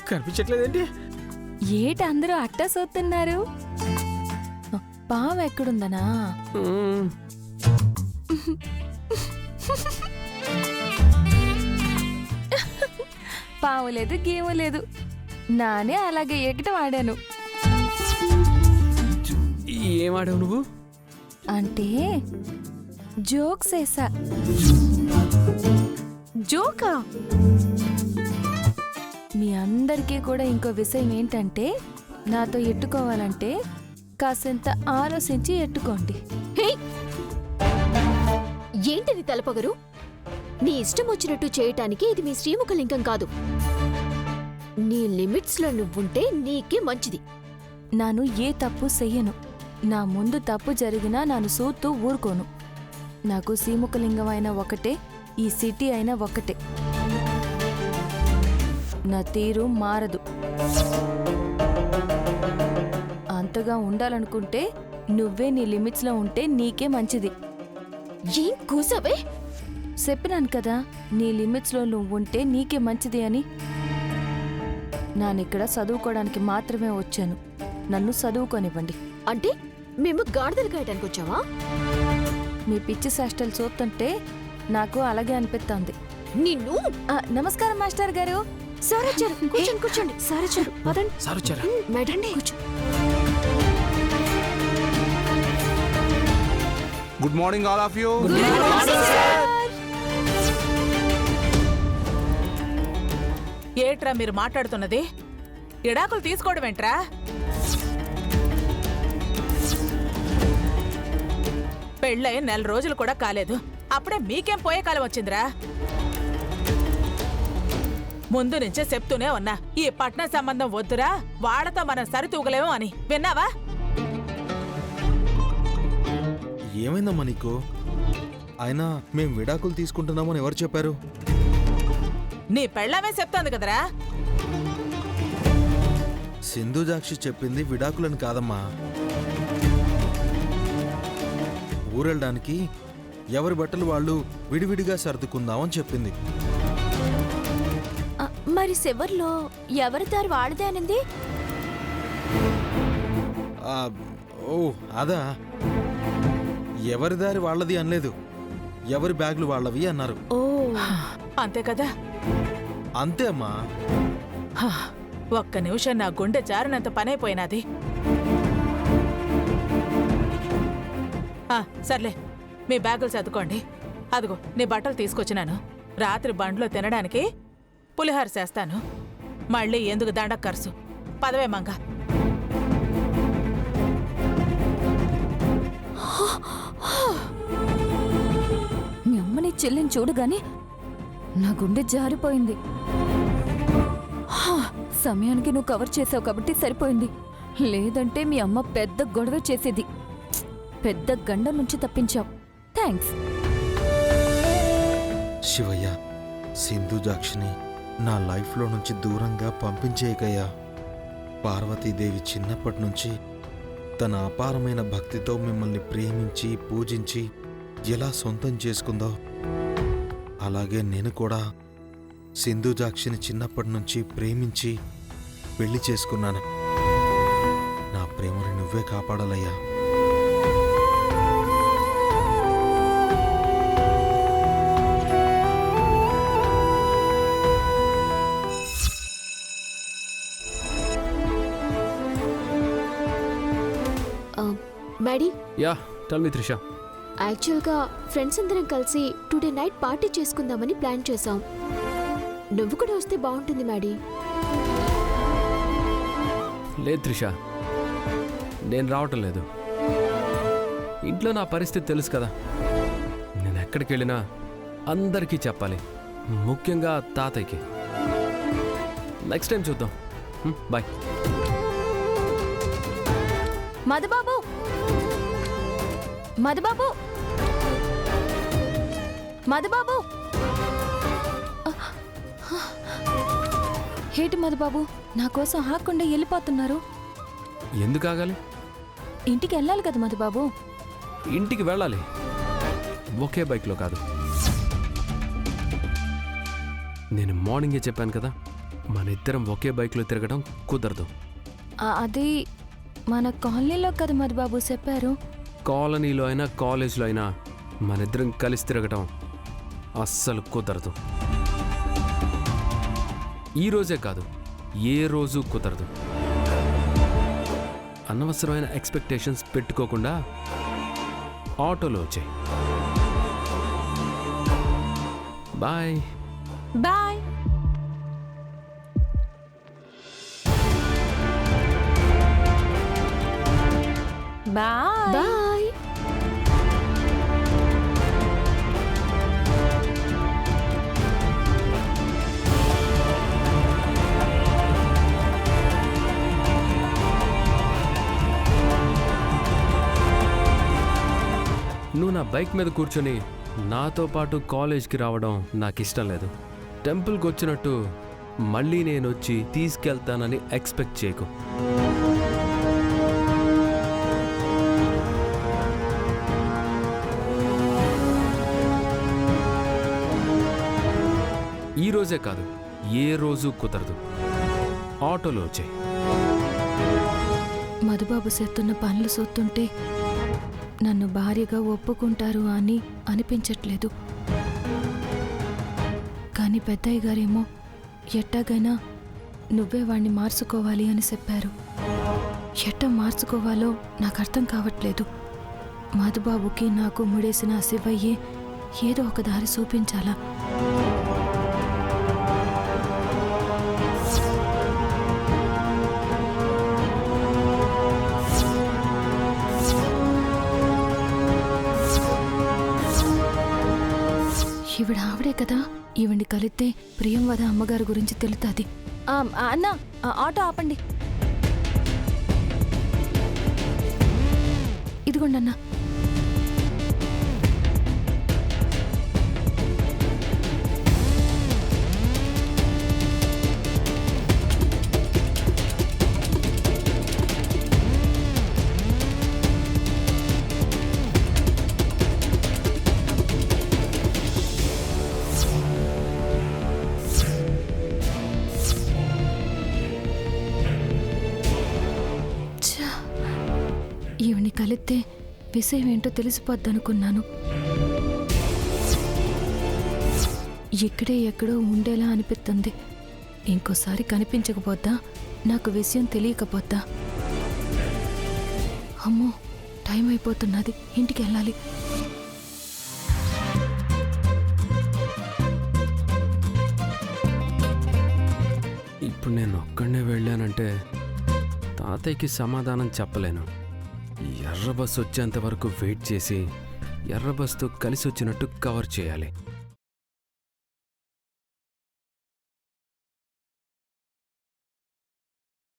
కనిపించట్లేదేంటి? ఏటి అందరూ అట్టా సోతున్నారు? పాము ఎక్కడుందనా? పాము లేదు, గేము లేదు. నానే అలాగే ఎగటం ఆడాను. ఏం ఆడావు నువ్వు? అంటే జోక్స్ వేసా. జోకా? మీ అందరికీ కూడా ఇంకో విషయం ఏంటంటే, నాతో ఎట్టుకోవాలంటే కాసింత ఆలోచించి ఎట్టుకోండి. ఏంటిది తలపగరు? నీ ఇష్టం వచ్చినట్టు చేయటానికి ఇది మీ శ్రీముఖలింగం కాదు. నీ లిమిట్స్ లో నువ్వుంటే నీకే మంచిది. నాను ఏ తప్పు చెయ్యను. నా ముందు తప్పు జరిగినా నాను సూత్తూ ఊరుకోను. నాకు శ్రీముఖలింగం అయినా ఒకటే, ఈ సిటీ అయినా ఒకటే. నా తీరు మారదు. అంతగా ఉండాలనుకుంటే నువ్వే నీ లిమిట్స్ లో ఉంటే నీకే మంచిది. ఏం కూసావే? చెప్పినాను కదా, నీ లిమిట్స్ లో నువ్వు ఉంటే నీకే మంచిది అని. నానిక్కడ చదువుకోవడానికి మాత్రమే వచ్చాను. నన్ను చదువుకోనివ్వండి. అంటే మేము గాడిదలు కాయటానికి వచ్చావా? మీ పిచ్చి శాస్త్రాలు చూస్తుంటే నాకు అలాగే అనిపిస్తోంది. నిన్ను నమస్కారం మాస్టర్ గారు. సారొచ్చారు. కూర్చోండి కూర్చోండి. సారొచ్చారు. పదండి. సారొచ్చారా? మేడం కూర్చో. Good morning all of you. ఏట్రా మీరు మాట్లాడుతున్నది? ఇడాకులు తీసుకోవడం ఏంట్రా? పెళ్ళై 4 రోజులు కూడా కాలేదు, అప్పుడే మీకేం పోయే కాలం వచ్చిందిరా? ముందు నుంచే చెప్తూనే ఉన్నా, ఈ పట్నం సంబంధం వద్దురా, వాళ్ళతో మనం సరితూగలేము అని. విన్నావా? ఏమైందమ్మా నీకు? అయినా మేం విడాకులు తీసుకుంటున్నామని ఎవరు చెప్పారు? నీ పెళ్ళామే చెప్తోంది కదరా. సింధుజాక్షి చెప్పింది విడాకులని కాదమ్మా, ఊరెళ్ళడానికి ఎవరి బట్టలు వాళ్ళు విడివిడిగా సర్దుకుందామని చెప్పింది. మరి శివర్లో ఎవరి దారి వాడితే అనింది? ఓ అదా, ఎవరి దారి వాళ్ళది అనలేదు, ఎవరి బ్యాగులు వాళ్ళవి అన్నారు. ఓ అంతే కదా? అంతే అమ్మా. ఒక్క నిమిషం నా గుండె జారినంత పనైపోయినది. సర్లే, మీ బ్యాగులు చదువుకోండి. అదిగో నీ బట్టలు తీసుకొచ్చినాను. రాత్రి బండ్లో తినడానికి పులిహార చేస్తాను. మళ్ళీ ఎందుకు దండక ఖర్చు? పదవే మంగ. మీ అమ్మని చెల్లిని చూడగానే నా గుండె జారిపోయింది. సమయానికి నువ్వు కవర్ చేసావు కాబట్టి సరిపోయింది. లేదంటే మీ అమ్మ పెద్ద గొడవ చేసేది. పెద్ద గండం నుంచి తప్పించావు. థ్యాంక్స్. శివయ్య, సింధుజాక్షిని నా లైఫ్లో నుంచి దూరంగా పంపించేయకయ్యా. పార్వతీదేవి చిన్నప్పటి నుంచి తన అపారమైన భక్తితో మిమ్మల్ని ప్రేమించి పూజించి ఎలా సొంతం చేసుకుందో, అలాగే నేను కూడా సింధుజాక్షిని చిన్నప్పటి నుంచి ప్రేమించి పెళ్లి చేసుకున్నాను. నా ప్రేమని నువ్వే కాపాడాలయ్యా. Maddy, yeah tell me Trisha. యాక్చువల్గా ఫ్రెండ్స్ అందరం కలిసి టుడే నైట్ పార్టీ చేసుకుందామని ప్లాన్ చేశాం. నువ్వు కూడా వస్తే బాగుంటుంది మ్యాడీ. లేదు త్రిష, నేను రావటం లేదు. ఇంట్లో నా పరిస్థితి తెలుసు కదా. నేను ఎక్కడికి వెళ్ళినా అందరికీ చెప్పాలి, ముఖ్యంగా తాతయ్యకి. నెక్స్ట్ టైం చూద్దాం. బాయ్. మధుబాబు, మధుబాబు, మధుబాబు! ఏంటి మధుబాబు, నా కోసం ఆగకుండా వెళ్ళిపోతున్నారు? ఎందుకు ఆగాలి? ఇంటికి వెళ్ళాలి కదా మధుబాబు. ఇంటికి వెళ్ళాలి, ఒకే బైక్లో కాదు. నేను మార్నింగే చెప్పాను కదా, మన ఇద్దరం ఒకే బైక్లో తిరగడం కుదరదు. అది మన కాలనీలో కదా మధుబాబు చెప్పారు. కాలనీలో అయినా కాలేజ్లో అయినా మన ఇద్దరం కలిసి తిరగడం అస్సలు కుదరదు. ఈ రోజే కాదు, ఏ రోజు కుదరదు. అనవసరమైన ఎక్స్పెక్టేషన్స్ పెట్టుకోకుండా ఆటోలో వచ్చాయి. బాయ్. బాయ్. బాయ్. బాయ్. నువ్వు నా బైక్ మీద కూర్చొని నాతో పాటు కాలేజ్కి రావడం నాకు ఇష్టం లేదు. టెంపుల్కి వచ్చినట్టు మళ్ళీ నేను వచ్చి తీసుకెళ్తానని ఎక్స్పెక్ట్ చేయకు. ఈ రోజే కాదు, ఏ రోజు కుదరదు. ఆటోలో వచ్చాయి. మధుబాబు చేస్తున్న పనులు చూస్తుంటే నన్ను భారీగా ఒప్పుకుంటారు అని అనిపించట్లేదు. కానీ పెద్దయ్య గారేమో ఎట్టాగైనా నువ్వే వాణ్ణి మార్చుకోవాలి అని చెప్పారు. ఎట్టా మార్చుకోవాలో నాకు అర్థం కావట్లేదు. మధుబాబుకి నాకు ముడేసిన శివయ్యే ఏదో ఒక దారి చూపించాలా. ఈవిడ ఆవిడే కదా, ఈవిడ్ని కలిస్తే ప్రియంవద అమ్మగారి గురించి తెలుస్తుంది. అన్న, ఆటో ఆపండి. ఇదిగోండి అన్న. ఈవిని కలిస్తే విషయం ఏంటో తెలిసిపోద్దనుకున్నాను. ఇక్కడే ఎక్కడో ఉండేలా అనిపిస్తుంది. ఇంకోసారి కనిపించకపోద్దా, నాకు విషయం తెలియకపోద్దా. అమ్మో, టైం అయిపోతున్నది, ఇంటికి వెళ్ళాలి. ఇప్పుడు నేను ఒక్కడనే వెళ్ళానంటే తాతయ్యకి సమాధానం చెప్పలేను. ఎర్ర బస్సు వచ్చేంత వరకు వెయిట్ చేసి ఎర్ర బస్సుతో కలిసి వచ్చినట్టు కవర్ చేయాలి.